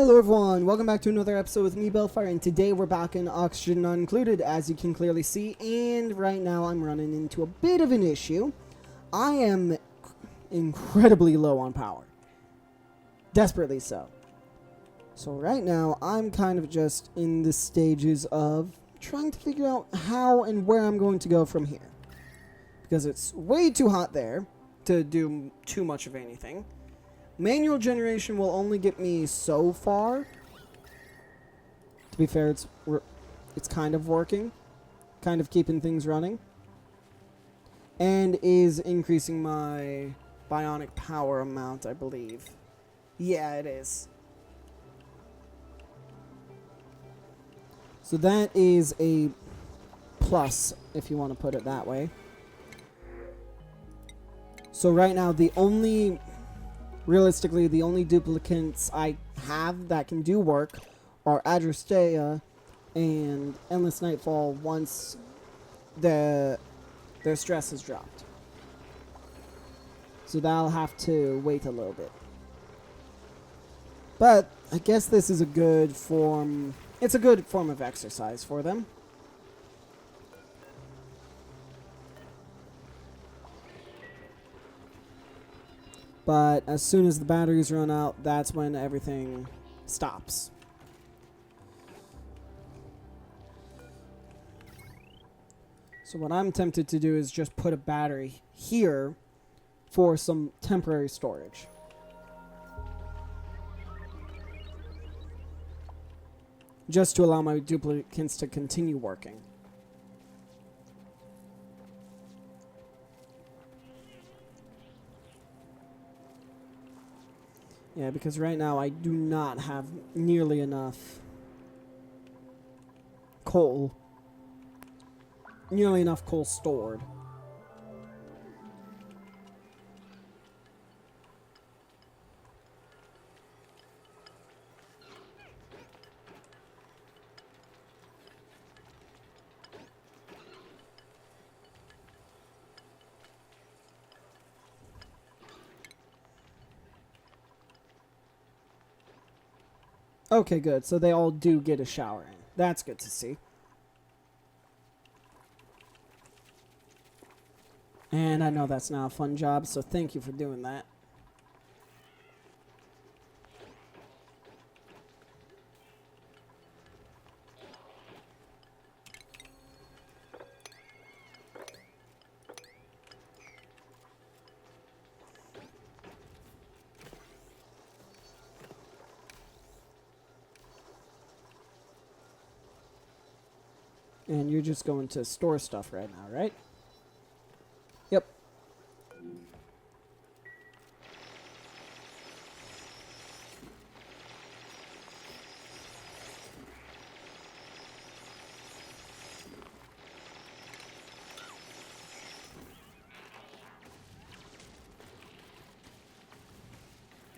Hello everyone, welcome back to another episode with me, Baelfire, and today we're back in Oxygen Not Included, as you can clearly see, and right now I'm running into a bit of an issue. I am incredibly low on power. Desperately so. So right now, I'm kind of just in the stages of trying to figure out how and where I'm going to go from here. Because it's way too hot there to do too much of anything. Manual generation will only get me so far. To be fair, it's kind of working. Kind of keeping things running. And is increasing my bionic power amount, I believe. Yeah, it is. So that is a plus, if you want to put it that way. So right now, realistically, the only duplicates I have that can do work are Adrestea and Endlessnightfall once their stress is dropped. So that'll have to wait a little bit. But I guess this is a good form. It's a good form of exercise for them. But as soon as the batteries run out, that's when everything stops. So what I'm tempted to do is just put a battery here for some temporary storage. Just to allow my duplicates to continue working. Yeah, because right now I do not have nearly enough coal. Nearly enough coal stored. Okay, good. So they all do get a shower in. That's good to see. And I know that's not a fun job, so thank you for doing that. And you're just going to store stuff right now, right? Yep.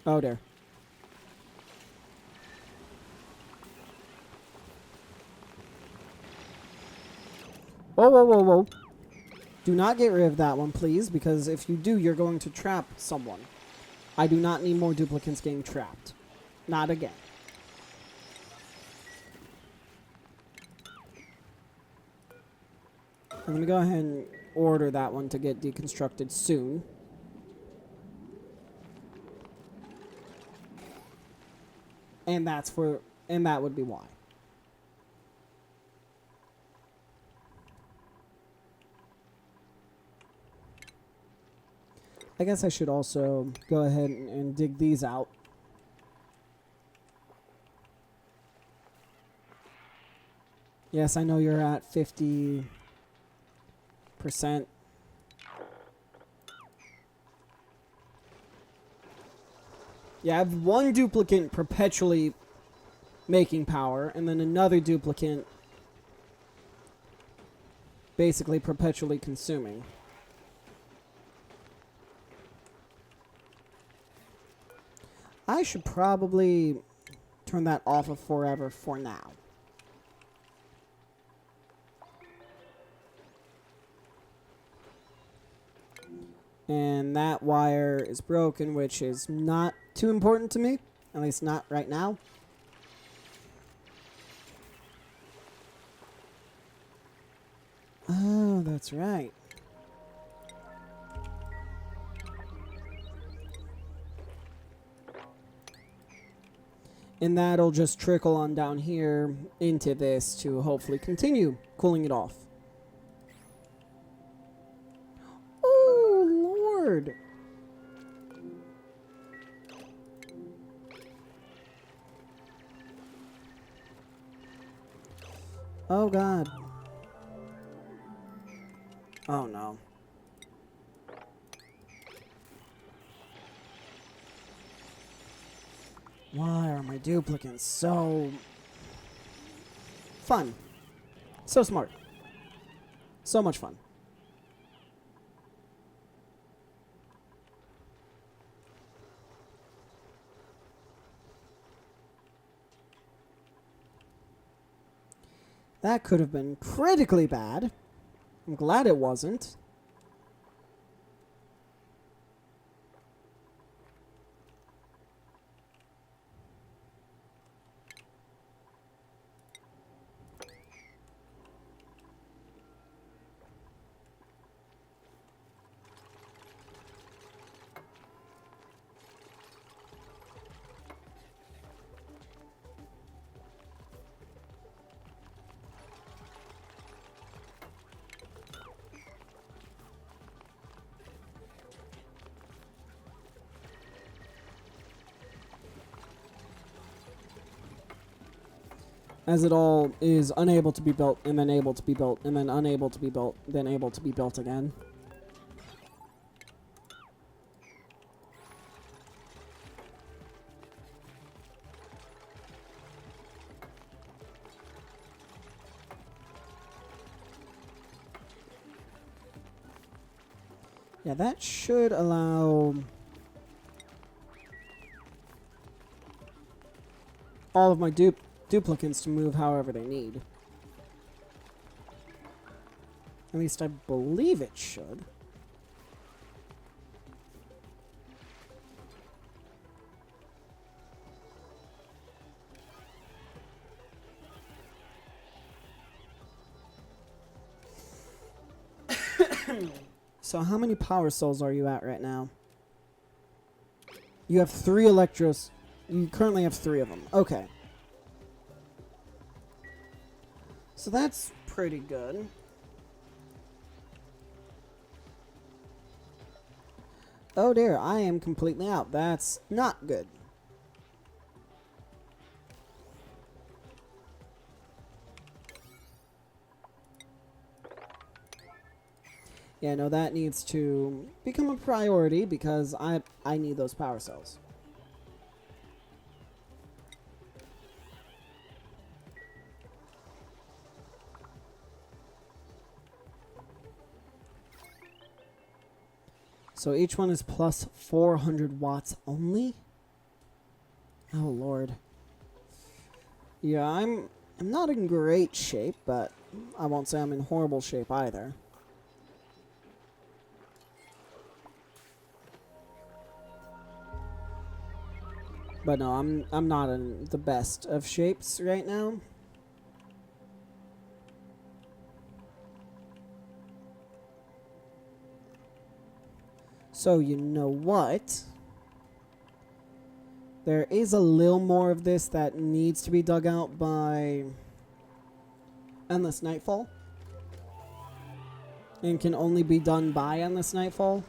Oh, there. Whoa, whoa, whoa, whoa. Do not get rid of that one, please, because if you do, you're going to trap someone. I do not need more duplicates getting trapped. Not again. I'm going to go ahead and order that one to get deconstructed soon. And that would be why. I guess I should also go ahead and dig these out. Yes, I know you're at 50%. Yeah, I have one duplicate perpetually making power, and then another duplicate basically perpetually consuming. I should probably turn that off of forever for now. And that wire is broken, which is not too important to me. At least not right now. Oh, that's right. And that'll just trickle on down here into this to hopefully continue cooling it off. Oh, Lord. Oh, God. Oh, no. Why are my duplicates so fun? So smart. So much fun. That could have been critically bad. I'm glad it wasn't. As it all is unable to be built, and then able to be built, and then unable to be built, then able to be built again. Yeah, that should allow all of my duplicates to move however they need. At least I believe it should. So how many power cells are you at right now? You have 3 electros. You currently have 3 of them. Okay. So that's pretty good. Oh dear, I am completely out. That's not good. Yeah, no, that needs to become a priority because I need those power cells. So each one is plus 400 watts only? Oh, Lord. Yeah, I'm not in great shape, but I won't say I'm in horrible shape either. But no, I'm not in the best of shapes right now. So you know what? There is a little more of this that needs to be dug out by Endlessnightfall. And can only be done by Endlessnightfall.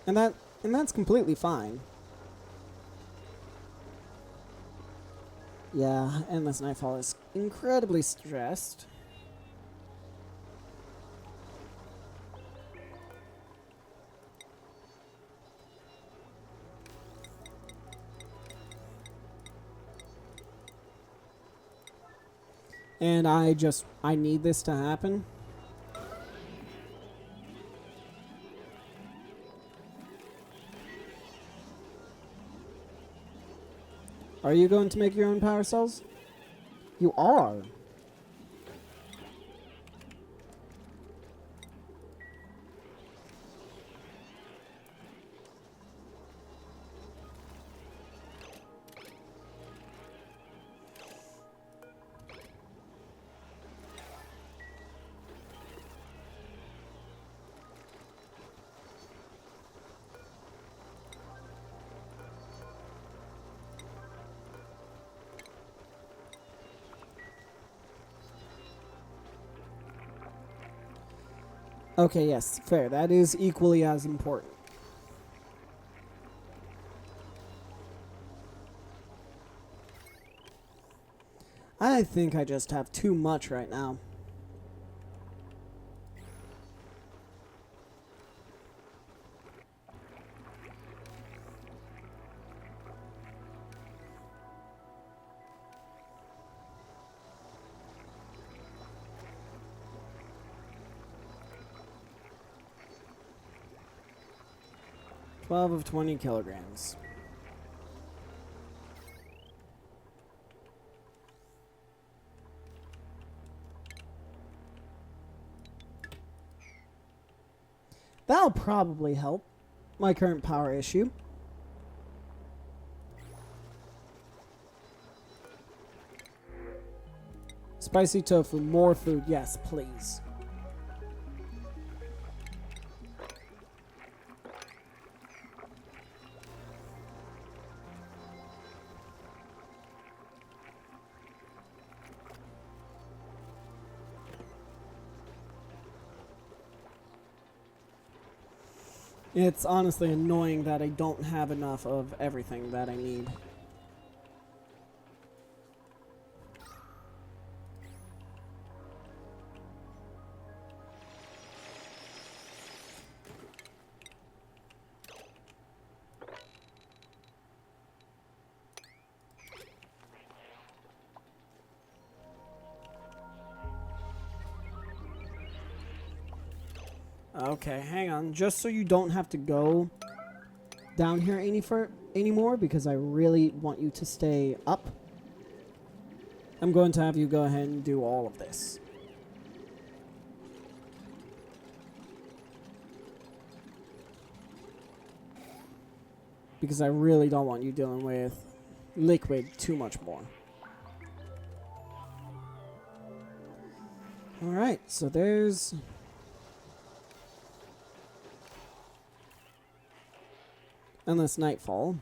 And that's completely fine. Yeah, Endlessnightfall is incredibly stressed. And I need this to happen. Are you going to make your own power cells? You are. Okay, yes, fair. That is equally as important. I think I just have too much right now. $12 of 20 kilograms. That'll probably help my current power issue. Spicy tofu, more food, yes, please. It's honestly annoying that I don't have enough of everything that I need. Okay, hang on. Just so you don't have to go down here anymore, because I really want you to stay up, I'm going to have you go ahead and do all of this. Because I really don't want you dealing with liquid too much more. Alright, so there's... Endlessnightfall.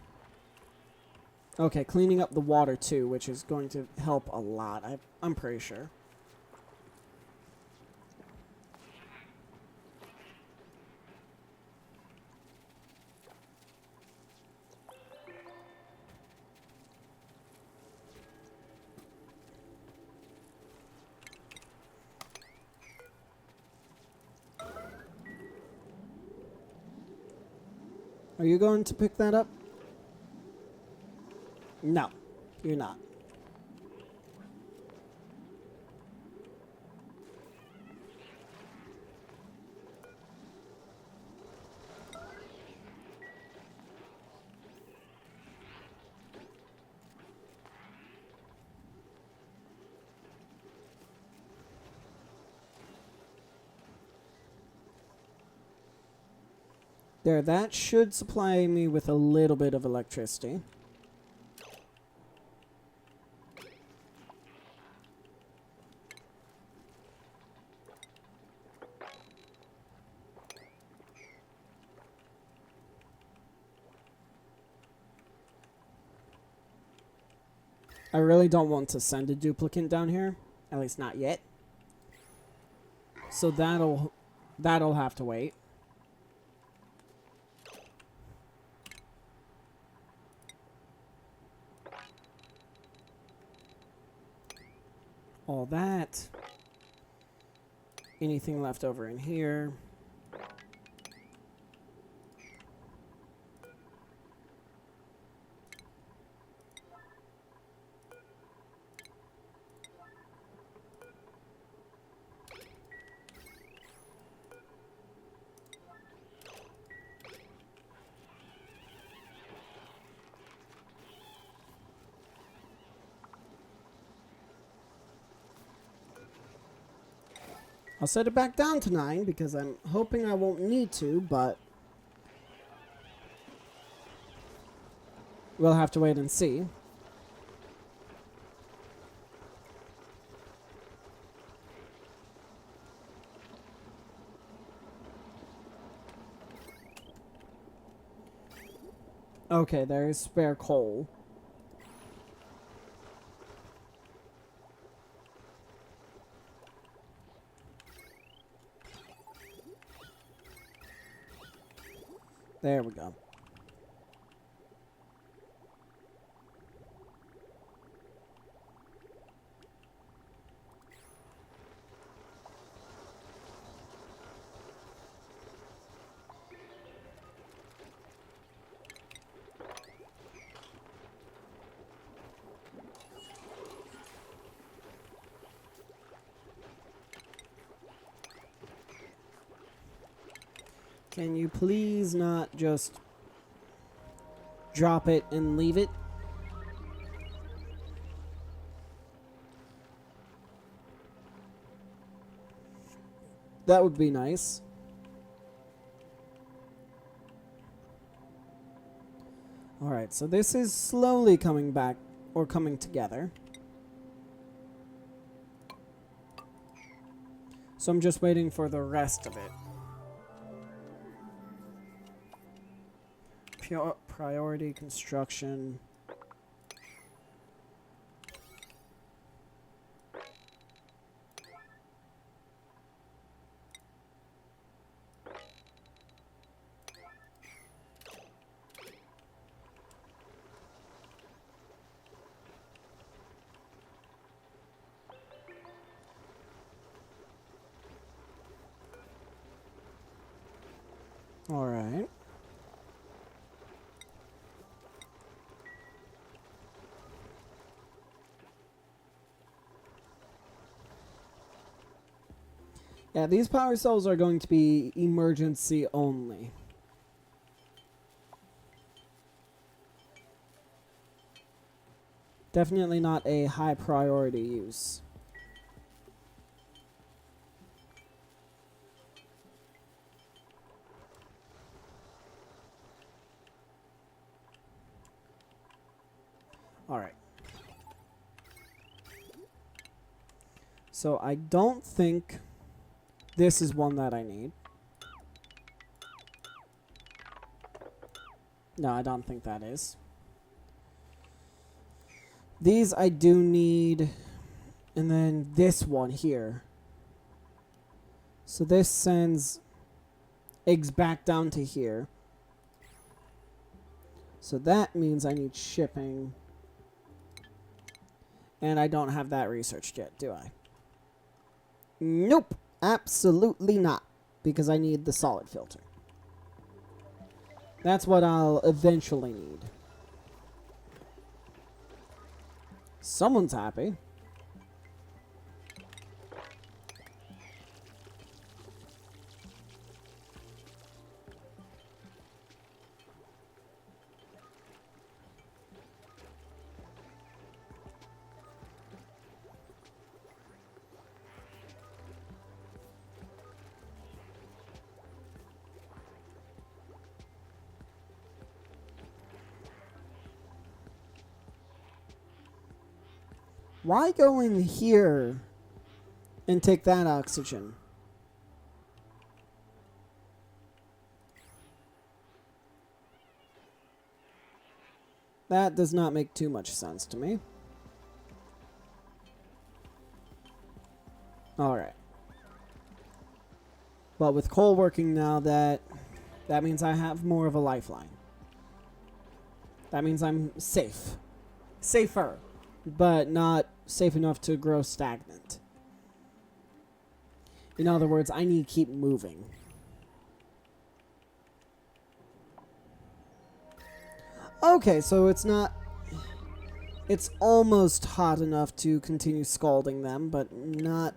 Okay, cleaning up the water too, which is going to help a lot, I'm pretty sure. Are you going to pick that up? No, you're not. There, that should supply me with a little bit of electricity. I really don't want to send a duplicate down here, at least not yet. So that'll have to wait. All that. Anything left over in here. I'll set it back down to 9 because I'm hoping I won't need to, but we'll have to wait and see. Okay, there's spare coal. There we go. Can you please not just drop it and leave it? That would be nice. Alright, so this is slowly coming back, or coming together. So I'm just waiting for the rest of it. Pure priority construction. All right. Yeah, these power cells are going to be emergency only. Definitely not a high priority use. All right. So I don't think this is one that I need. No, I don't think that is. These I do need. And then this one here. So this sends eggs back down to here. So that means I need shipping. And I don't have that researched yet, do I? Nope. Absolutely not. Because I need the solid filter. That's what I'll eventually need. Someone's happy. Why go in here and take that oxygen? That does not make too much sense to me. Alright. But with coal working now, that means I have more of a lifeline. That means I'm safe. Safer. But not safe enough to grow stagnant. In other words, I need to keep moving. Okay, so it's not... It's almost hot enough to continue scalding them, but not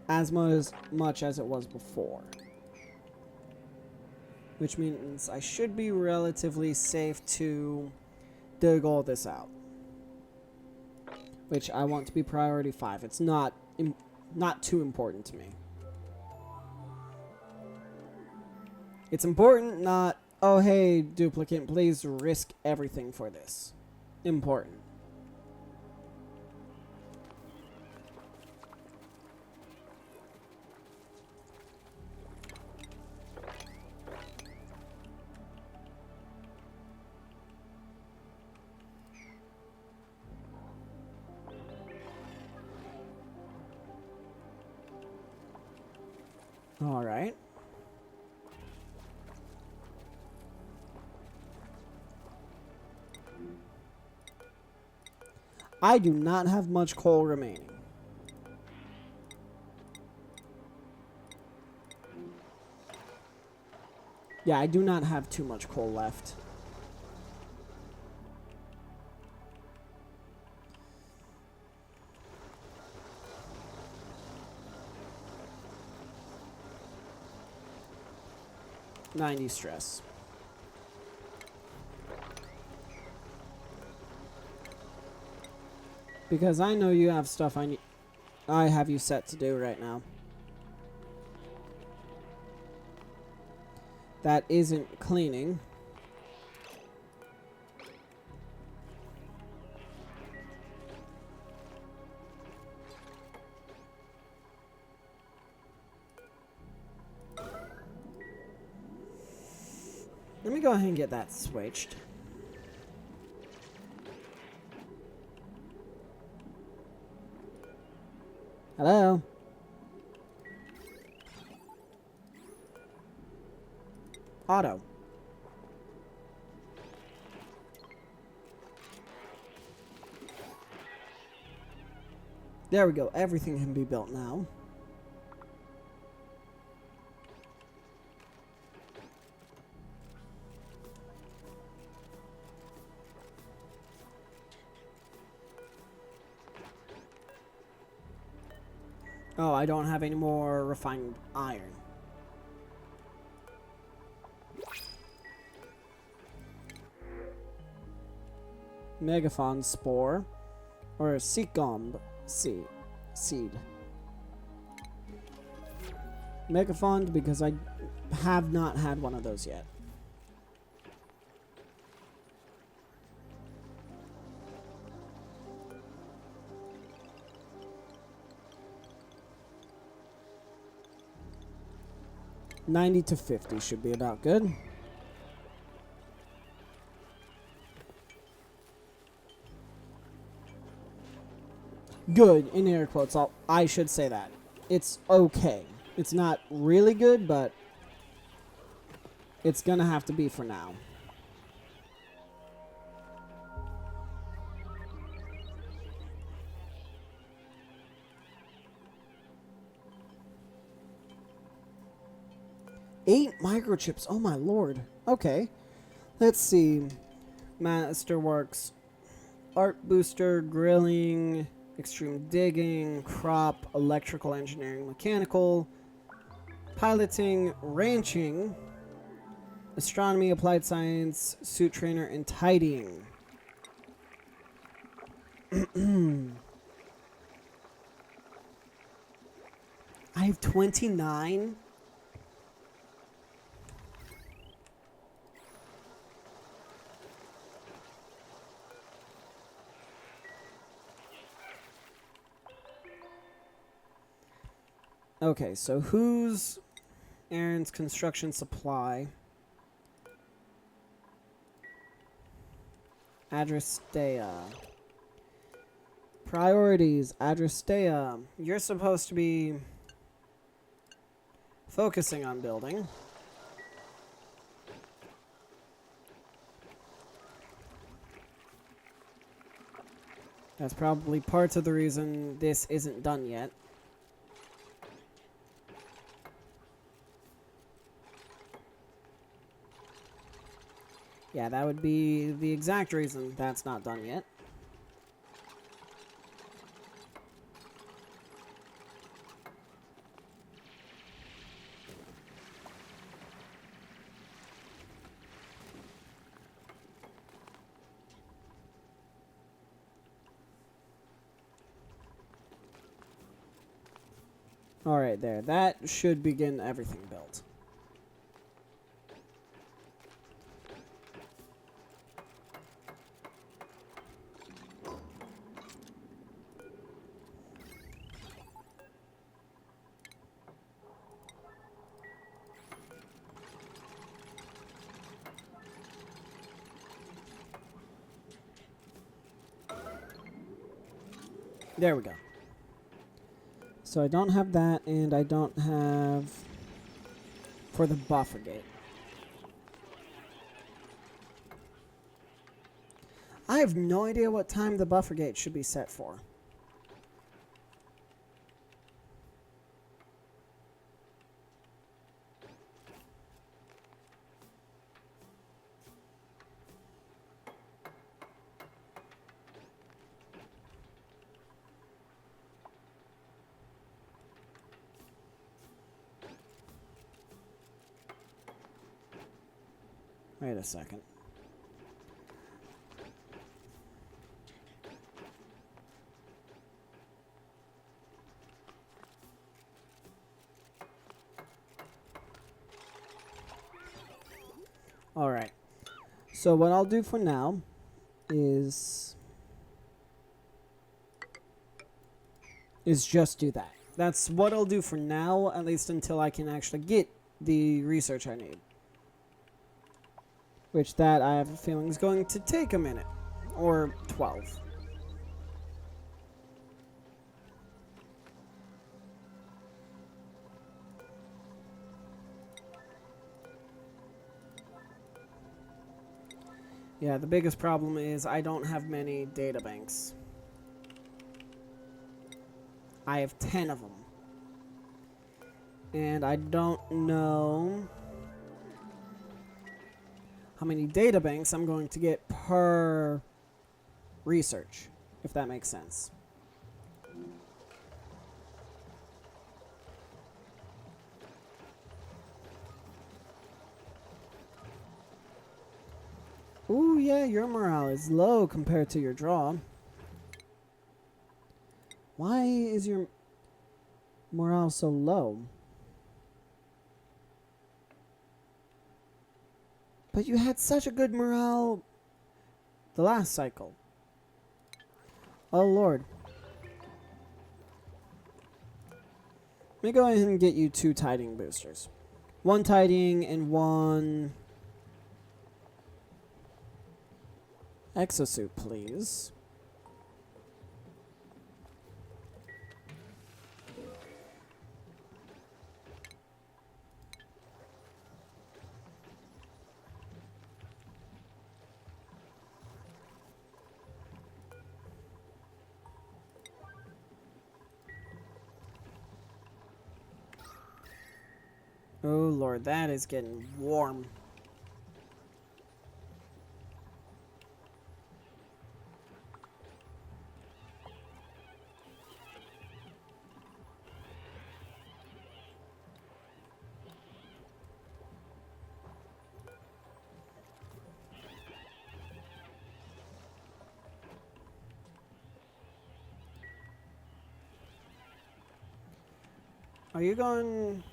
as much as it was before. Which means I should be relatively safe to dig all this out. Which I want to be priority 5. It's not too important to me. It's important, not, oh hey, duplicate, please risk everything for this. Important. All right. I do not have much coal remaining. Yeah, I do not have too much coal left. $90 stress. Because I know you have stuff I have you set to do right now. That isn't cleaning. Let me go ahead and get that switched. Hello? Auto. There we go. Everything can be built now. Oh, I don't have any more refined iron. Megaphon spore or Seacomb seed. Megaphon because I have not had one of those yet. $90 to $50 should be about good. Good, in air quotes, I should say that. It's okay. It's not really good, but it's gonna have to be for now. Eight microchips, oh my lord. Okay. Let's see. Masterworks. Art booster, grilling, extreme digging, crop, electrical engineering, mechanical, piloting, ranching, astronomy, applied science, suit trainer, and tidying. I have 29. Okay, so who's Aaron's construction supply? Adrastea. Priorities, Adrastea. You're supposed to be focusing on building. That's probably part of the reason this isn't done yet. Yeah, that would be the exact reason that's not done yet. Alright, there. That should begin everything built. There we go. So I don't have that, and I don't have for the buffer gate. I have no idea what time the buffer gate should be set for. Wait a second. Alright. So what I'll do for now is just do that. That's what I'll do for now, at least until I can actually get the research I need. Which that I have a feeling is going to take a minute. Or 12. Yeah, the biggest problem is I don't have many databanks. I have 10 of them. And I don't know how many databanks I'm going to get per research, if that makes sense. Ooh, yeah, your morale is low compared to your draw. Why is your morale so low? But you had such a good morale the last cycle. Oh, Lord. Let me go ahead and get you 2 tidying boosters. 1 tidying and 1 exosuit, please. Oh, Lord, that is getting warm. Are you going...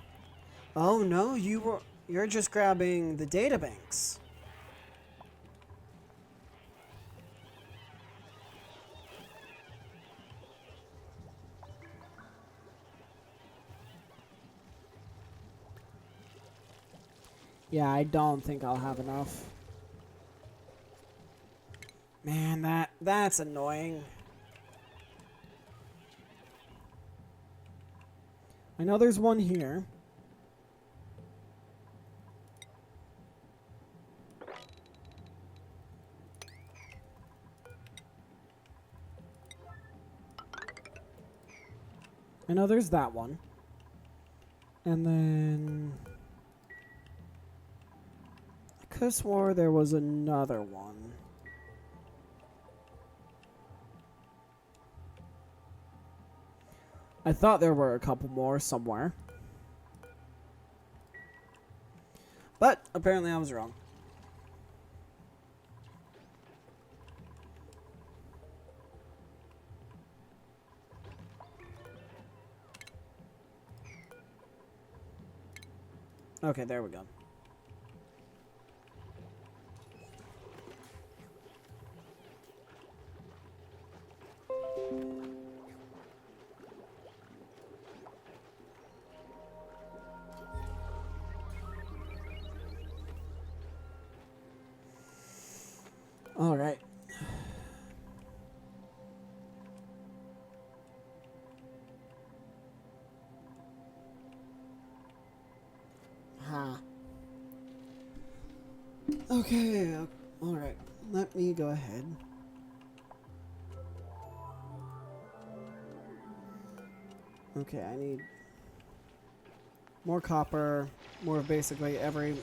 Oh, no, you're just grabbing the databanks. Yeah, I don't think I'll have enough. Man, that's annoying. I know there's one here. I know there's that one. And then... I could have swore there was another one. I thought there were a couple more somewhere. But apparently I was wrong. Okay, there we go. All right. Okay, all right. Let me go ahead Okay, I need more copper, more of basically every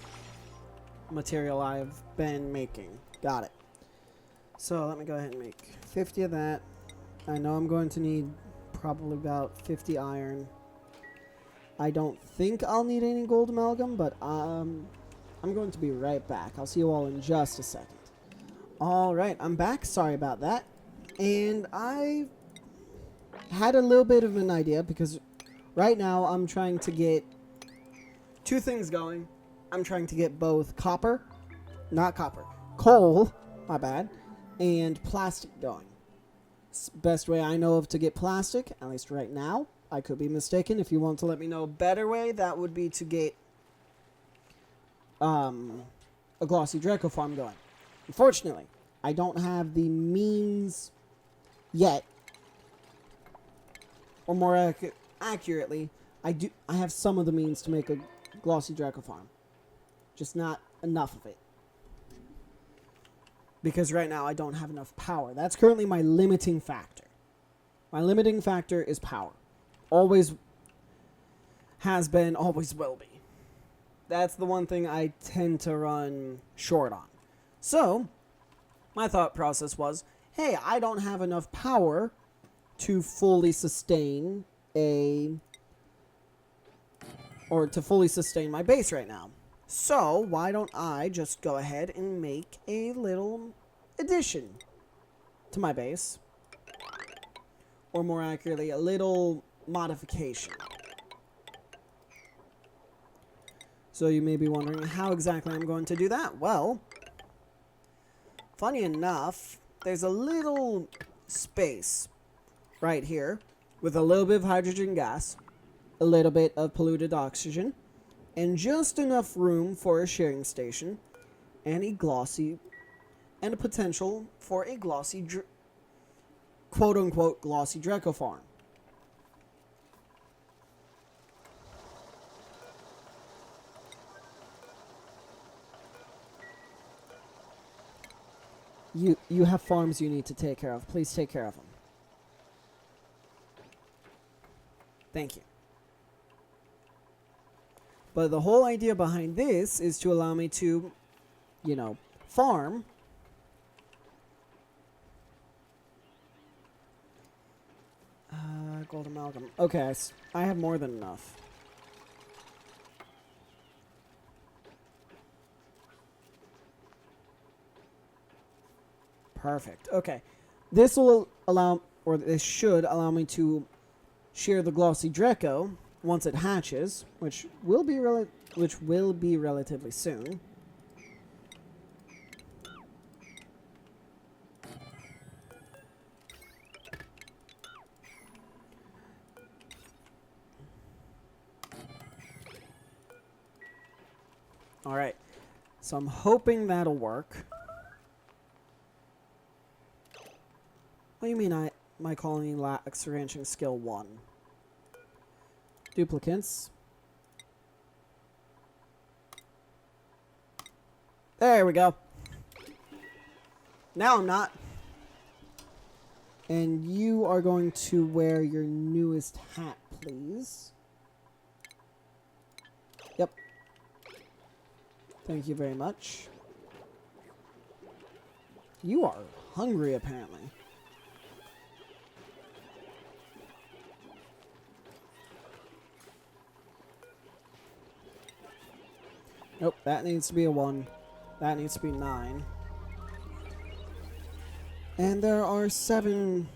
material I've been making. Got it. So let me go ahead and make 50 of that. I know I'm going to need probably about 50 iron. I don't think I'll need any gold amalgam, but I'm going to be right back. I'll see you all in just a second. Alright, I'm back. Sorry about that. And I had a little bit of an idea because right now I'm trying to get two things going. I'm trying to get both coal, my bad, and plastic going. Best way I know of to get plastic, at least right now. I could be mistaken. If you want to let me know a better way, that would be to get a Glossy Drecko farm going. Unfortunately, I don't have the means yet, or more accurately, I have some of the means to make a Glossy Drecko farm, just not enough of it. Because right now I don't have enough power. That's currently my limiting factor. My limiting factor is power. Always has been, always will be. That's the one thing I tend to run short on. So, my thought process was, hey, I don't have enough power to fully sustain my base right now. So, why don't I just go ahead and make a little addition to my base? Or more accurately, a little modification. So you may be wondering how exactly I'm going to do that. Well, funny enough, there's a little space right here with a little bit of hydrogen gas, a little bit of polluted oxygen, and just enough room for a sharing station and a potential for a glossy, quote-unquote, Glossy Drecko farm. You have farms you need to take care of. Please take care of them. Thank you. But the whole idea behind this is to allow me to, farm. Gold amalgam. Okay, I have more than enough. Perfect. Okay. This will allow, or this should allow me to shear the Glossy Drecko once it hatches, which will be relatively soon. All right. So I'm hoping that'll work. What do you mean my colony lacks ranching skill 1? Duplicates. There we go. Now I'm not. And you are going to wear your newest hat, please. Yep. Thank you very much. You are hungry, apparently. Nope, that needs to be a 1. That needs to be 9. And there are 7...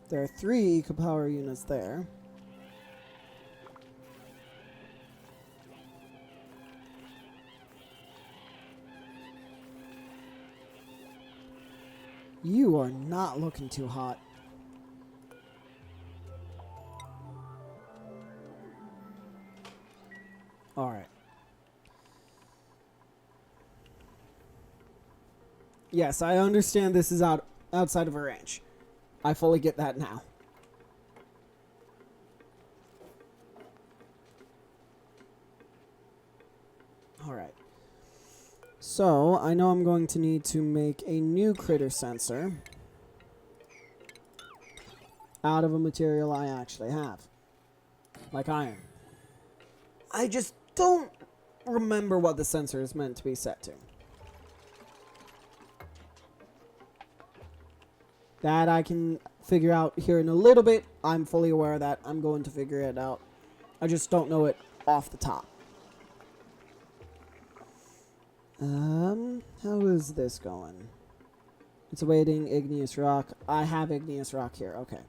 There are 3 eco-power units there. You are not looking too hot. Alright. Yes, I understand this is outside of a ranch. I fully get that now. Alright. So, I know I'm going to need to make a new critter sensor. out of a material I actually have, like iron. I just don't remember what the sensor is meant to be set to. That I can figure out here in a little bit. I'm fully aware of that. I'm going to figure it out. I just don't know it off the top. How is this going? It's awaiting igneous rock. I have igneous rock here. Okay.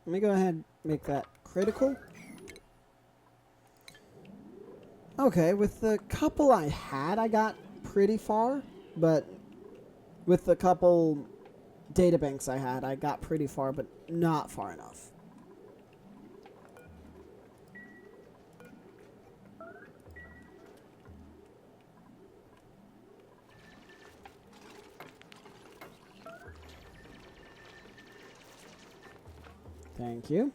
Let me go ahead and make that critical. Okay, with the couple I had, I got pretty far. But with the couple databanks I had, I got pretty far, but not far enough. Thank you.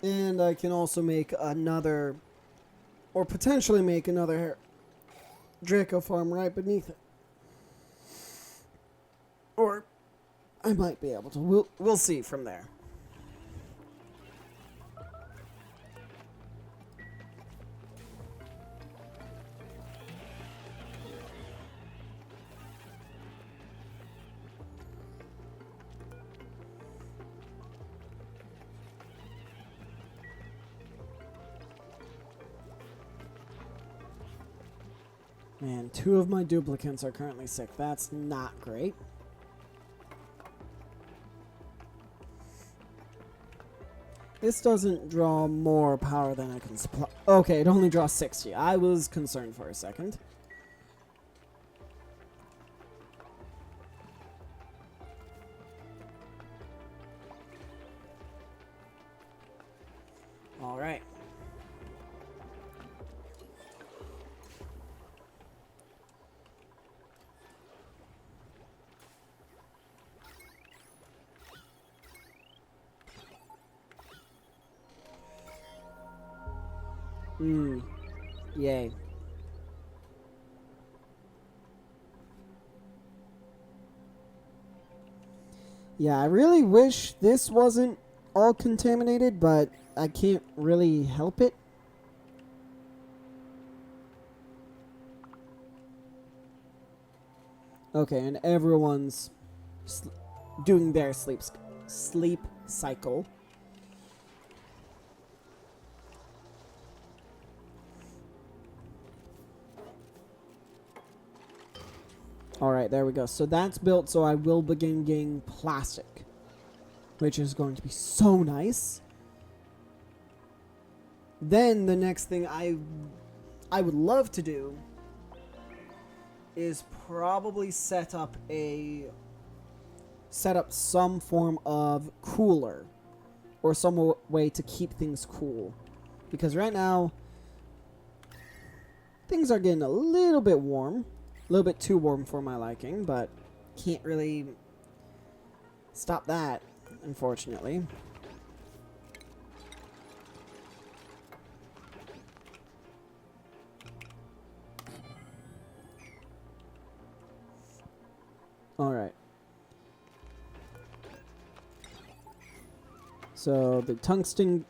And I can also make another, or potentially make another Drecko farm right beneath it. Or I might be able to. We'll see from there. Man, 2 of my duplicates are currently sick. That's not great. This doesn't draw more power than I can supply. Okay, it only draws 60. I was concerned for a second. All right. Yay. Yeah, I really wish this wasn't all contaminated, but I can't really help it. Okay, and everyone's doing their sleep cycle. Alright, there we go. So that's built, so I will begin getting plastic, which is going to be so nice. Then the next thing I would love to do is probably set up some form of cooler or some way to keep things cool, because right now things are getting a little bit warm. A little bit too warm for my liking, but can't really stop that, unfortunately. Alright. So the tungsten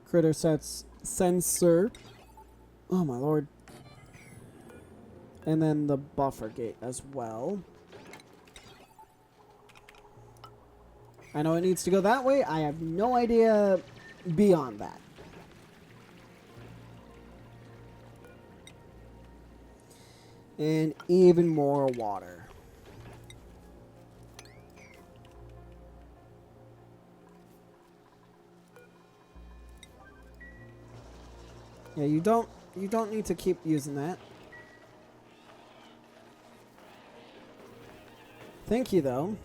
critter sets sensor. Oh my lord. And then the buffer gate as well. I know it needs to go that way. I have no idea beyond that. And even more water. Yeah, you don't need to keep using that. Thank you, though.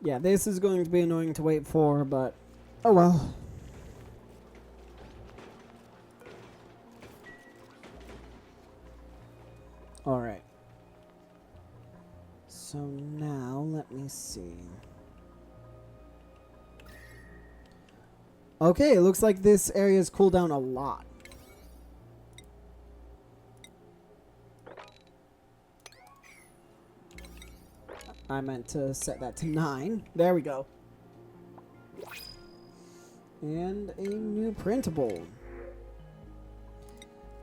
Yeah, this is going to be annoying to wait for, but oh well. Alright. So now, let me see. Okay, it looks like this area's cooled down a lot. I meant to set that to 9. There we go. And a new printable.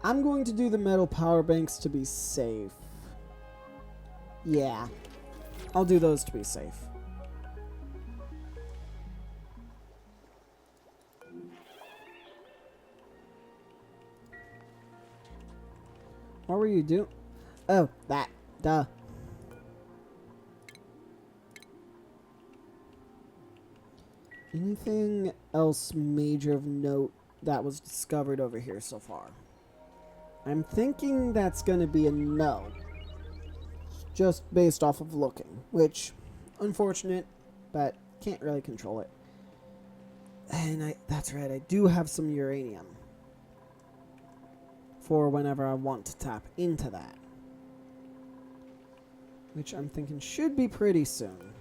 I'm going to do the metal power banks to be safe. Yeah. I'll do those to be safe. What were you doing? Oh, that. Duh. Anything else major of note that was discovered over here so far? I'm thinking that's going to be a no. Just based off of looking. Which, unfortunate, but can't really control it. And that's right, I do have some uranium. For whenever I want to tap into that. Which I'm thinking should be pretty soon.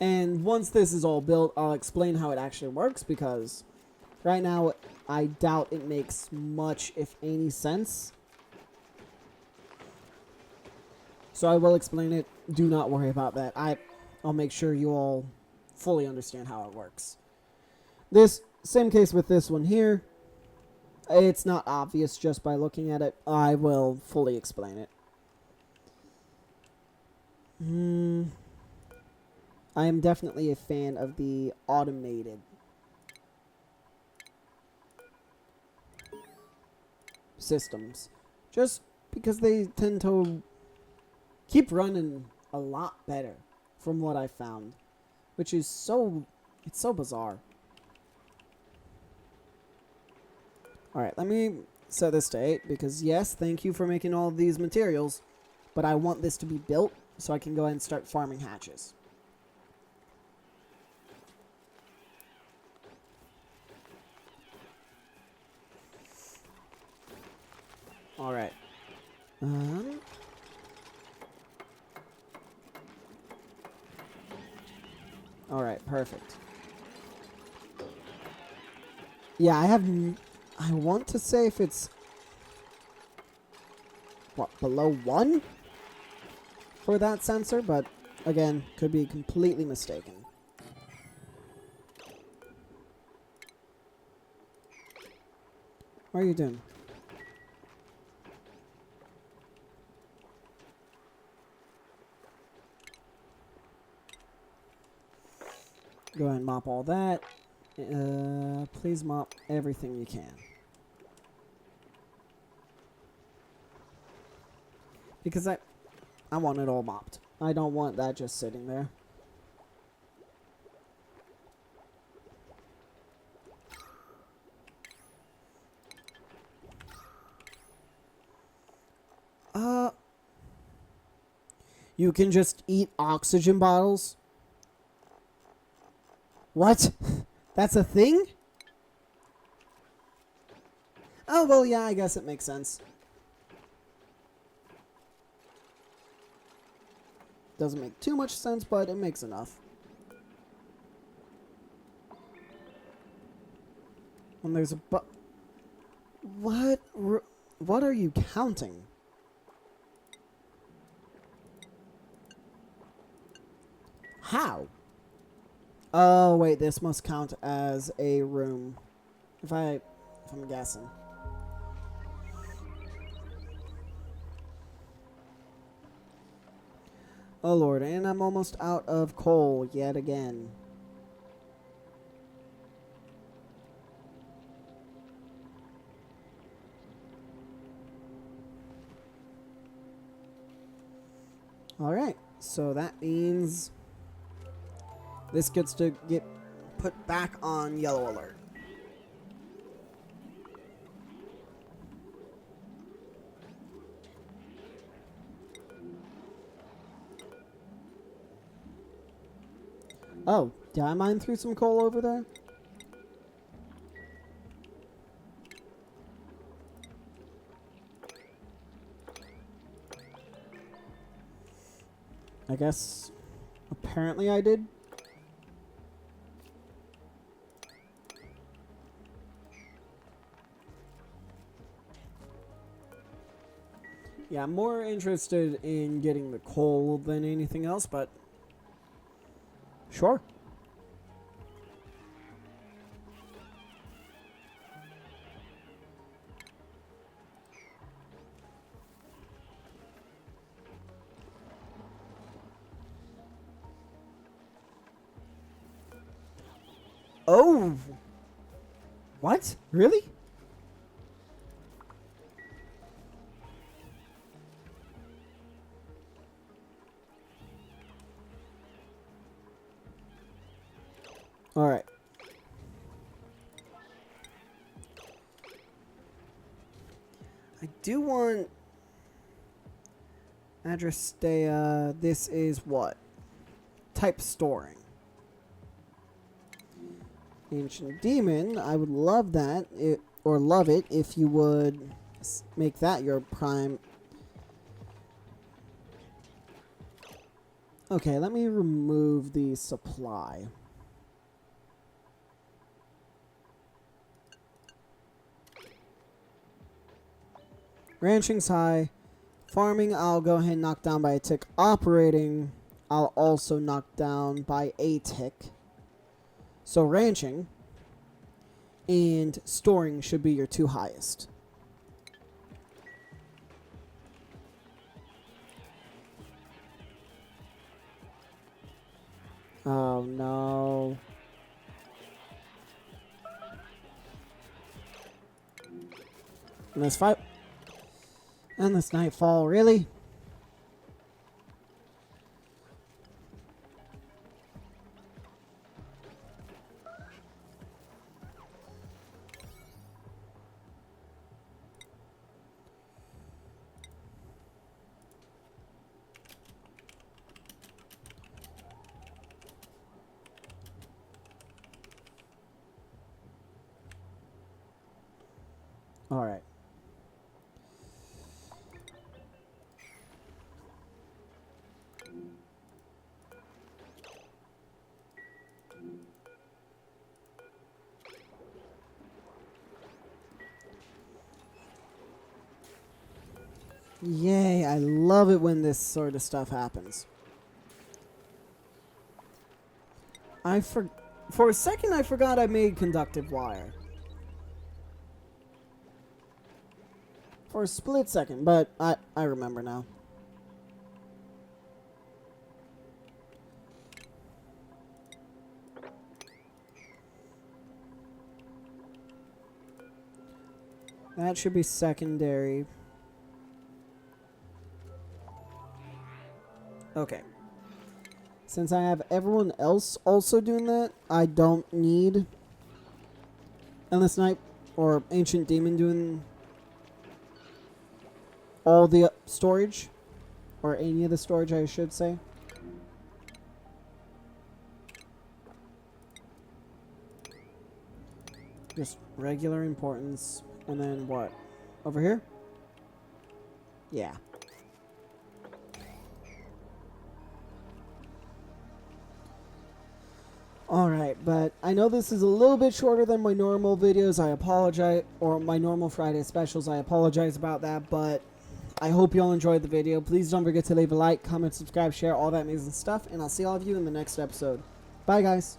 And once this is all built, I'll explain how it actually works, because right now I doubt it makes much, if any, sense. So I will explain it. Do not worry about that. I'll make sure you all fully understand how it works. This, same case with this one here. It's not obvious just by looking at it. I will fully explain it. I am definitely a fan of the automated systems. Just because they tend to keep running a lot better from what I found. Which is it's so bizarre. Alright, let me set this to 8 because yes, thank you for making all of these materials. But I want this to be built so I can go ahead and start farming hatches. Alright. Alright, perfect. Yeah, I want to say if it's... What, below 1? For that sensor, but again, could be completely mistaken. What are you doing? Go ahead and mop all that. Please mop everything you can. Because I want it all mopped. I don't want that just sitting there. You can just eat oxygen bottles? What? That's a thing? Oh, well, yeah, I guess it makes sense. Doesn't make too much sense, but it makes enough. When there's a What are you counting? How? Oh, wait, this must count as a room. If I'm guessing. Oh, Lord, and I'm almost out of coal yet again. Alright, so that means this gets to get put back on yellow alert. Oh, did I mine through some coal over there? I guess apparently I did. Yeah, I'm more interested in getting the coal than anything else, but sure. Oh! What? Really? Alright. I do want address stay, this is what? Type storing. Ancient Demon, I would love that, or love it, if you would make that your prime. Okay, let me remove the supply. Ranching's high. Farming, I'll go ahead and knock down by a tick. Operating, I'll also knock down by a tick. So ranching and storing should be your two highest. Oh no. Let's fight. Endlessnightfall, really? All right. Yay, I love it when this sort of stuff happens. For a second I forgot I made conductive wire. For a split second, but I remember now. That should be secondary. Okay. Since I have everyone else also doing that, I don't need Endless Night or Ancient Demon doing all the storage. Or any of the storage, I should say. Just regular importance. And then what? Over here? Yeah. Alright, but I know this is a little bit shorter than my normal videos. I apologize. Or my normal Friday specials. I apologize about that, but I hope you all enjoyed the video. Please don't forget to leave a like, comment, subscribe, share, all that amazing stuff. And I'll see all of you in the next episode. Bye, guys.